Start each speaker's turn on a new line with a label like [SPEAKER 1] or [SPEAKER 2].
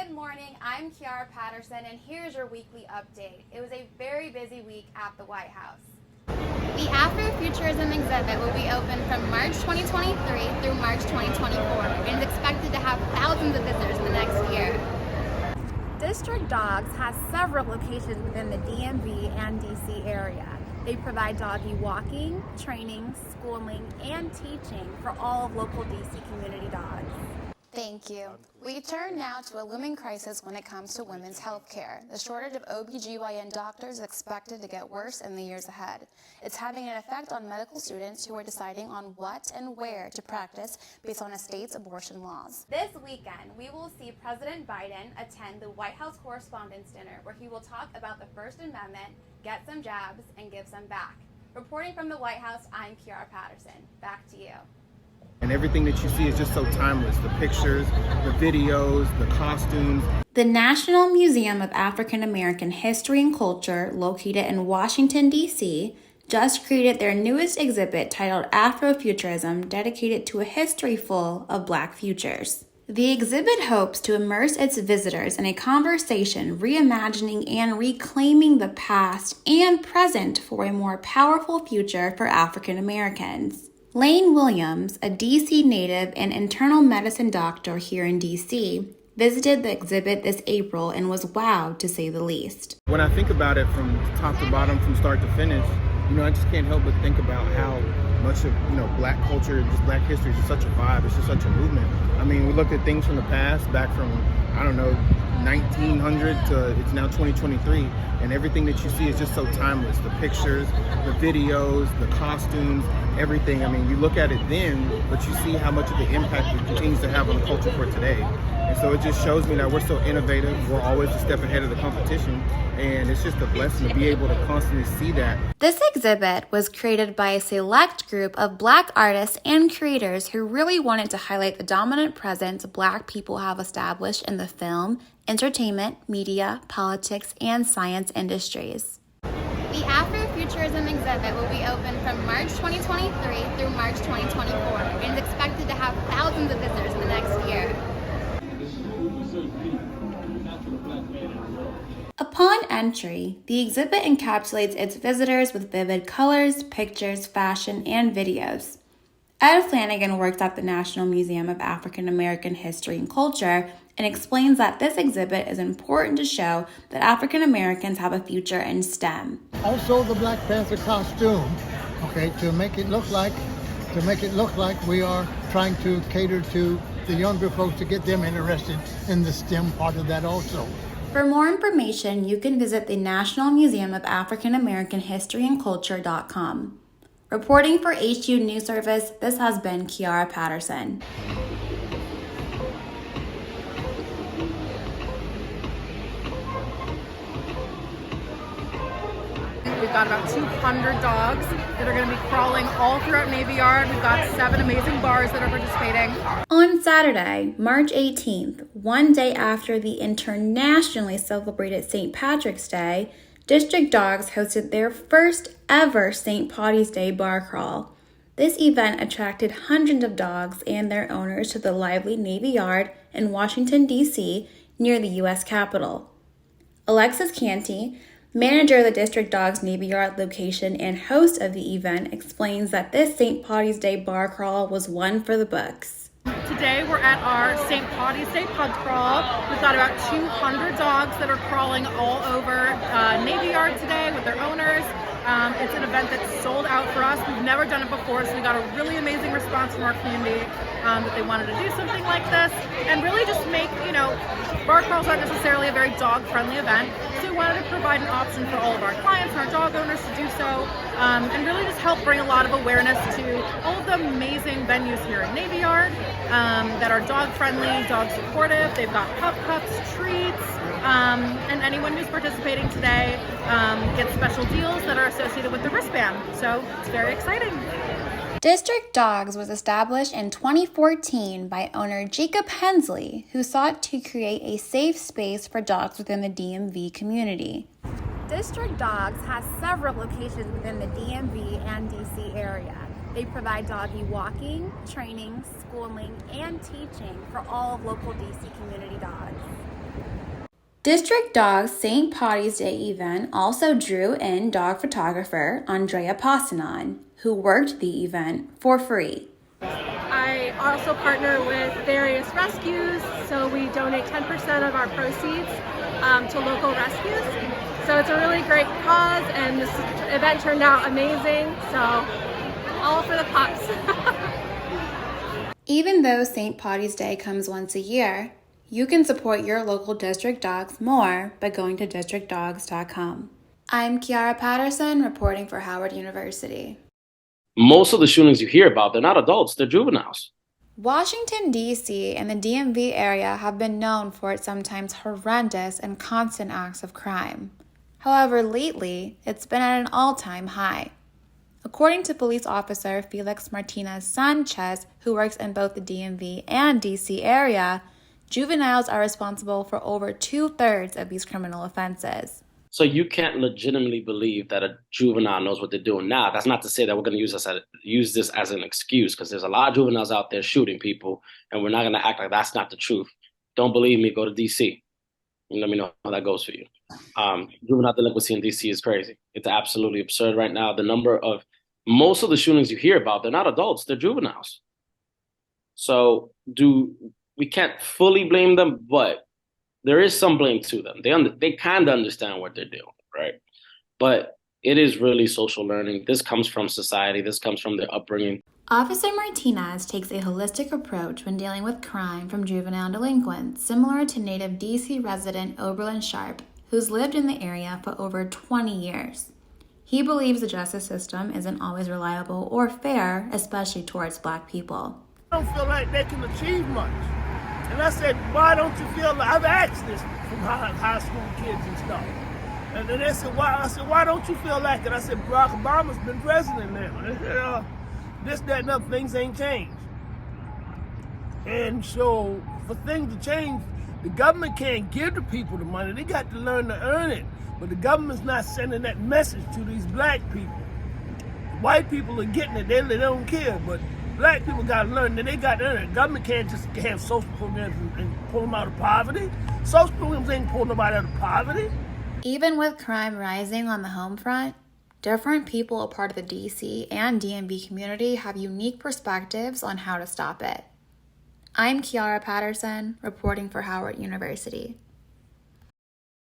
[SPEAKER 1] Good morning, I'm Kiara Patterson, and here's your weekly update. It was a very busy week at the White House. The Afrofuturism exhibit will be open from March 2023 through March 2024 and is expected to have thousands of visitors in the next year. District Dogs has several locations within the DMV and DC area. They provide doggy walking, training, schooling, and teaching for all of local DC community dogs. Thank you. We turn now to a looming crisis when it comes to women's health care. The shortage of OB/GYN doctors is expected to get worse in the years ahead. It's having an effect on medical students who are deciding on what and where to practice based on a state's abortion laws. This weekend, we will see President Biden attend the White House Correspondents' Dinner, where he will talk about the First Amendment, get some jabs, and give some back. Reporting from the White House, I'm Kiara Patterson. Back to you.
[SPEAKER 2] And everything that you see is just so timeless. The pictures, the videos, the costumes.
[SPEAKER 3] The National Museum of African American History and Culture, located in Washington, D.C., just created their newest exhibit titled Afrofuturism, dedicated to a history full of Black futures. The exhibit hopes to immerse its visitors in a conversation reimagining and reclaiming the past and present for a more powerful future for African Americans. Lane Williams, a D.C. native and internal medicine doctor here in D.C., visited the exhibit this April and was wowed, to say the least.
[SPEAKER 2] When I think about it from top to bottom, from start to finish, I just can't help but think about how much of, Black culture, just Black history is just such a vibe. It's just such a movement. We look at things from the past, back from, 1900 to it's now 2023, and everything that you see is just so timeless. The pictures, the videos, the costumes, everything. You look at it then, but you see how much of the impact it continues to have on the culture for today. And so it just shows me that we're so innovative. We're always a step ahead of the competition. And it's just a blessing to be able to constantly see that.
[SPEAKER 3] This exhibit was created by a select group of Black artists and creators who really wanted to highlight the dominant presence Black people have established in the film, entertainment, media, politics, and science industries.
[SPEAKER 1] The Afrofuturism exhibit will be open from March 2023 through March 2024 and is expected to have thousands of visitors in the next year.
[SPEAKER 3] Upon entry, the exhibit encapsulates its visitors with vivid colors, pictures, fashion, and videos. Ed Flanagan works at the National Museum of African American History and Culture and explains that this exhibit is important to show that African Americans have a future in STEM.
[SPEAKER 4] Also the Black Panther costume, to make it look like we are trying to cater to the younger folks to get them interested in the STEM part of that also.
[SPEAKER 3] For more information, you can visit the National Museum of African American History and Culture.com. Reporting for HU News Service, this has been Kiara Patterson.
[SPEAKER 5] We've got about 200 dogs that are going to be crawling all throughout Navy Yard. We've got 7 amazing bars that are participating.
[SPEAKER 3] On Saturday, March 18th, one day after the internationally celebrated St. Patrick's Day, District Dogs hosted their first ever St. Patty's Day bar crawl. This event attracted hundreds of dogs and their owners to the lively Navy Yard in Washington, D.C., near the U.S. Capitol. Alexis Canty, manager of the District Dogs Navy Yard location and host of the event, explains that this St. Patty's Day bar crawl was one for the books.
[SPEAKER 5] Today we're at our St. Patty's Day pub crawl. We've got about 200 dogs that are crawling all over Navy Yard today with their owners. It's an event that's sold out for us. We've never done it before, so we got a really amazing response from our community that they wanted to do something like this and really just make, bar crawls aren't necessarily a very dog-friendly event, so we wanted to provide an option for all of our clients and our dog owners to do so, and really just help bring a lot of awareness to all of the amazing venues here in Navy Yard that are dog-friendly, dog-supportive. They've got pup cups, treats, and anyone who's participating today gets special deals that are associated with the wristband, so it's very exciting.
[SPEAKER 3] District Dogs was established in 2014 by owner Jacob Hensley, who sought to create a safe space for dogs within the DMV community.
[SPEAKER 1] District Dogs has several locations within the DMV and DC area. They provide doggy walking, training, schooling, and teaching for all of local DC community dogs.
[SPEAKER 3] District Dog's St. Patty's Day event also drew in dog photographer Andrea Passanon, who worked the event for free.
[SPEAKER 6] I also partner with various rescues, so we donate 10% of our proceeds to local rescues. So it's a really great cause, and this event turned out amazing, so all for the pups.
[SPEAKER 3] Even though St. Patty's Day comes once a year, you can support your local district dogs more by going to districtdogs.com. I'm Kiara Patterson, reporting for Howard University.
[SPEAKER 7] Most of the shootings you hear about, they're not adults, they're juveniles.
[SPEAKER 3] Washington, D.C. and the DMV area have been known for its sometimes horrendous and constant acts of crime. However, lately, it's been at an all-time high. According to police officer Felix Martinez Sanchez, who works in both the DMV and D.C. area, juveniles are responsible for over 2/3 of these criminal offenses.
[SPEAKER 7] So you can't legitimately believe that a juvenile knows what they're doing. Now, that's not to say that we're going to use this as an excuse, because there's a lot of juveniles out there shooting people, and we're not going to act like that's not the truth. Don't believe me, go to D.C. and let me know how that goes for you. Juvenile delinquency in D.C. is crazy. It's absolutely absurd right now. Most of the shootings you hear about, they're not adults, they're juveniles. So we can't fully blame them, but there is some blame to them. They kind of understand what they're doing, right? But it is really social learning. This comes from society. This comes from their upbringing.
[SPEAKER 3] Officer Martinez takes a holistic approach when dealing with crime from juvenile delinquents, similar to native D.C. resident Oberlin Sharp, who's lived in the area for over 20 years. He believes the justice system isn't always reliable or fair, especially towards Black people.
[SPEAKER 8] I don't feel like they can achieve much. And I said, why don't you feel like, I've asked this from high school kids and stuff. And then they said, why? I said, why don't you feel like it? I said, Barack Obama's been president now. They said, this, that, and other things ain't changed. And so for things to change, the government can't give the people the money. They got to learn to earn it. But the government's not sending that message to these Black people. White people are getting it, they don't care, but Black people got to learn that they got to earn it. The government can't just have social programs and pull them out of poverty. Social programs ain't pulling nobody out of poverty.
[SPEAKER 3] Even with crime rising on the home front, different people a part of the DC and DMV community have unique perspectives on how to stop it. I'm Kiara Patterson, reporting for Howard University.